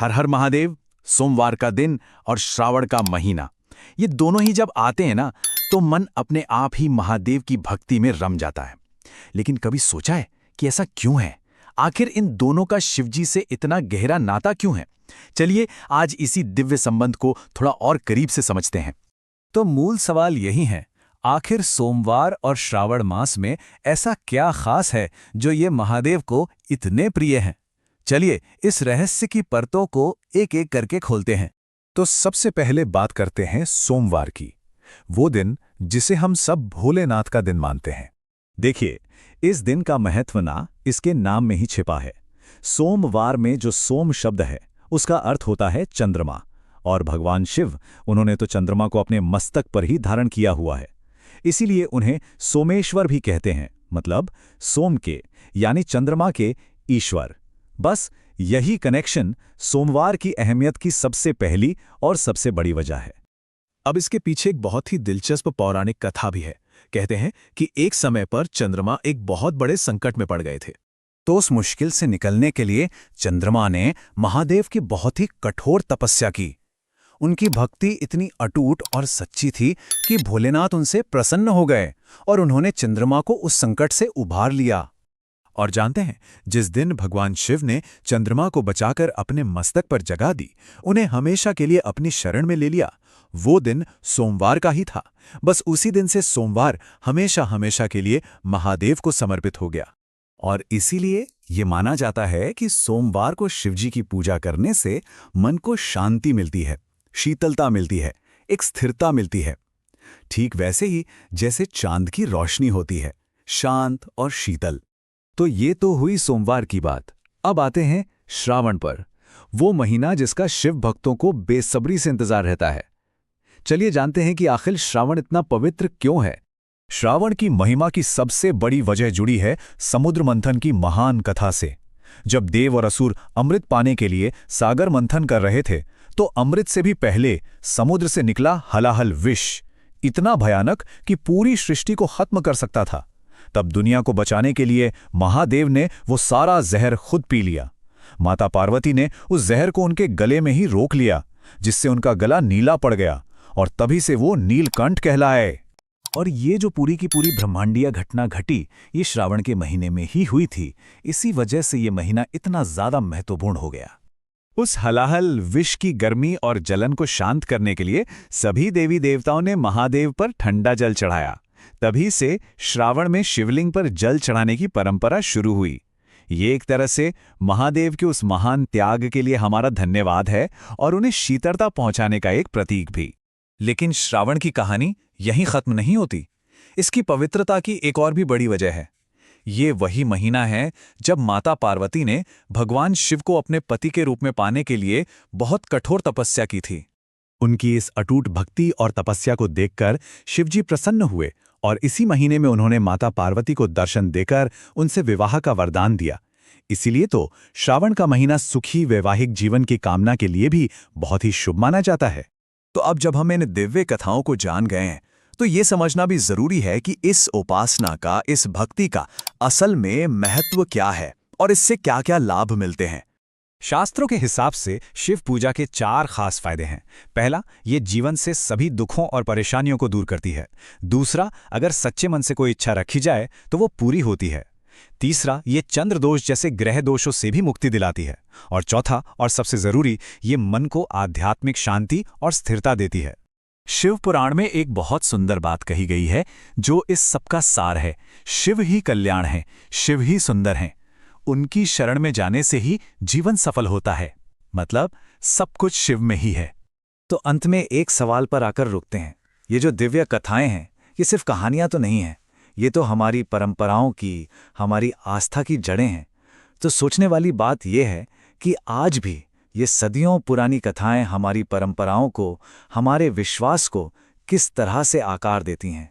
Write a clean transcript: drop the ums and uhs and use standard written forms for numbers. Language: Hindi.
हर हर महादेव, सोमवार का दिन और श्रावण का महीना, ये दोनों ही जब आते हैं ना, तो मन अपने आप ही महादेव की भक्ति में रम जाता है। लेकिन कभी सोचा है कि ऐसा क्यों है? आखिर इन दोनों का शिवजी से इतना गहरा नाता क्यों है? चलिए आज इसी दिव्य संबंध को थोड़ा और करीब से समझते हैं। तो मूल सवाल यही है, आखिर सोमवार और श्रावण मास में ऐसा क्या खास है जो ये महादेव को इतने प्रिय हैं? चलिए इस रहस्य की परतों को एक एक करके खोलते हैं। तो सबसे पहले बात करते हैं सोमवार की, वो दिन जिसे हम सब भोलेनाथ का दिन मानते हैं। देखिए, इस दिन का महत्व ना इसके नाम में ही छिपा है। सोमवार में जो सोम शब्द है उसका अर्थ होता है चंद्रमा, और भगवान शिव, उन्होंने तो चंद्रमा को अपने मस्तक पर ही धारण किया हुआ है। इसीलिए उन्हें सोमेश्वर भी कहते हैं, मतलब सोम के यानी चंद्रमा के ईश्वर। बस यही कनेक्शन सोमवार की अहमियत की सबसे पहली और सबसे बड़ी वजह है। अब इसके पीछे एक बहुत ही दिलचस्प पौराणिक कथा भी है। कहते हैं कि एक समय पर चंद्रमा एक बहुत बड़े संकट में पड़ गए थे। तो उस मुश्किल से निकलने के लिए चंद्रमा ने महादेव की बहुत ही कठोर तपस्या की। उनकी भक्ति इतनी अटूट और सच्ची थी कि भोलेनाथ उनसे प्रसन्न हो गए और उन्होंने चंद्रमा को उस संकट से उभार लिया। और जानते हैं, जिस दिन भगवान शिव ने चंद्रमा को बचाकर अपने मस्तक पर जगह दी, उन्हें हमेशा के लिए अपनी शरण में ले लिया, वो दिन सोमवार का ही था। बस उसी दिन से सोमवार हमेशा हमेशा के लिए महादेव को समर्पित हो गया। और इसीलिए ये माना जाता है कि सोमवार को शिवजी की पूजा करने से मन को शांति मिलती है, शीतलता मिलती है, एक स्थिरता मिलती है। ठीक वैसे ही जैसे चांद की रोशनी होती है, शांत और शीतल। तो ये तो हुई सोमवार की बात। अब आते हैं श्रावण पर, वो महीना जिसका शिव भक्तों को बेसब्री से इंतजार रहता है। चलिए जानते हैं कि आखिर श्रावण इतना पवित्र क्यों है। श्रावण की महिमा की सबसे बड़ी वजह जुड़ी है समुद्र मंथन की महान कथा से। जब देव और असुर अमृत पाने के लिए सागर मंथन कर रहे थे, तो अमृत से भी पहले समुद्र से निकला हलाहल विष, इतना भयानक कि पूरी सृष्टि को खत्म कर सकता था। तब दुनिया को बचाने के लिए महादेव ने वो सारा जहर खुद पी लिया। माता पार्वती ने उस जहर को उनके गले में ही रोक लिया, जिससे उनका गला नीला पड़ गया, और तभी से वो नीलकंठ कहलाए। और ये जो पूरी की पूरी ब्रह्मांडीय घटना घटी, ये श्रावण के महीने में ही हुई थी। इसी वजह से ये महीना इतना ज्यादा महत्वपूर्ण हो गया। उस हलाहल विष की गर्मी और जलन को शांत करने के लिए सभी देवी देवताओं ने महादेव पर ठंडा जल चढ़ाया। तभी से श्रावण में शिवलिंग पर जल चढ़ाने की परंपरा शुरू हुई। ये एक तरह से महादेव के उस महान त्याग के लिए हमारा धन्यवाद है, और उन्हें शीतलता पहुंचाने का एक प्रतीक भी। लेकिन श्रावण की कहानी यहीं खत्म नहीं होती। इसकी पवित्रता की एक और भी बड़ी वजह है। ये वही महीना है जब माता पार्वती ने भगवान शिव को अपने पति के रूप में पाने के लिए बहुत कठोर तपस्या की थी। उनकी इस अटूट भक्ति और तपस्या को देखकर शिवजी प्रसन्न हुए, और इसी महीने में उन्होंने माता पार्वती को दर्शन देकर उनसे विवाह का वरदान दिया। इसीलिए तो श्रावण का महीना सुखी वैवाहिक जीवन की कामना के लिए भी बहुत ही शुभ माना जाता है। तो अब जब हम इन दिव्य कथाओं को जान गए हैं, तो ये समझना भी जरूरी है कि इस उपासना का, इस भक्ति का असल में महत्व क्या है और इससे क्या क्या लाभ मिलते हैं। शास्त्रों के हिसाब से शिव पूजा के 4 खास फायदे हैं। पहला, ये जीवन से सभी दुखों और परेशानियों को दूर करती है। दूसरा, अगर सच्चे मन से कोई इच्छा रखी जाए तो वो पूरी होती है। तीसरा, ये चंद्र दोष जैसे ग्रह दोषों से भी मुक्ति दिलाती है। और चौथा और सबसे जरूरी, ये मन को आध्यात्मिक शांति और स्थिरता देती है। शिव पुराण में एक बहुत सुंदर बात कही गई है, जो इस सबका सार है। शिव ही कल्याण है, शिव ही सुंदर हैं। उनकी शरण में जाने से ही जीवन सफल होता है, मतलब सब कुछ शिव में ही है। तो अंत में एक सवाल पर आकर रुकते हैं। ये जो दिव्य कथाएं हैं, ये सिर्फ कहानियां तो नहीं हैं, ये तो हमारी परंपराओं की, हमारी आस्था की जड़ें हैं। तो सोचने वाली बात यह है कि आज भी ये सदियों पुरानी कथाएं हमारी परंपराओं को, हमारे विश्वास को किस तरह से आकार देती हैं।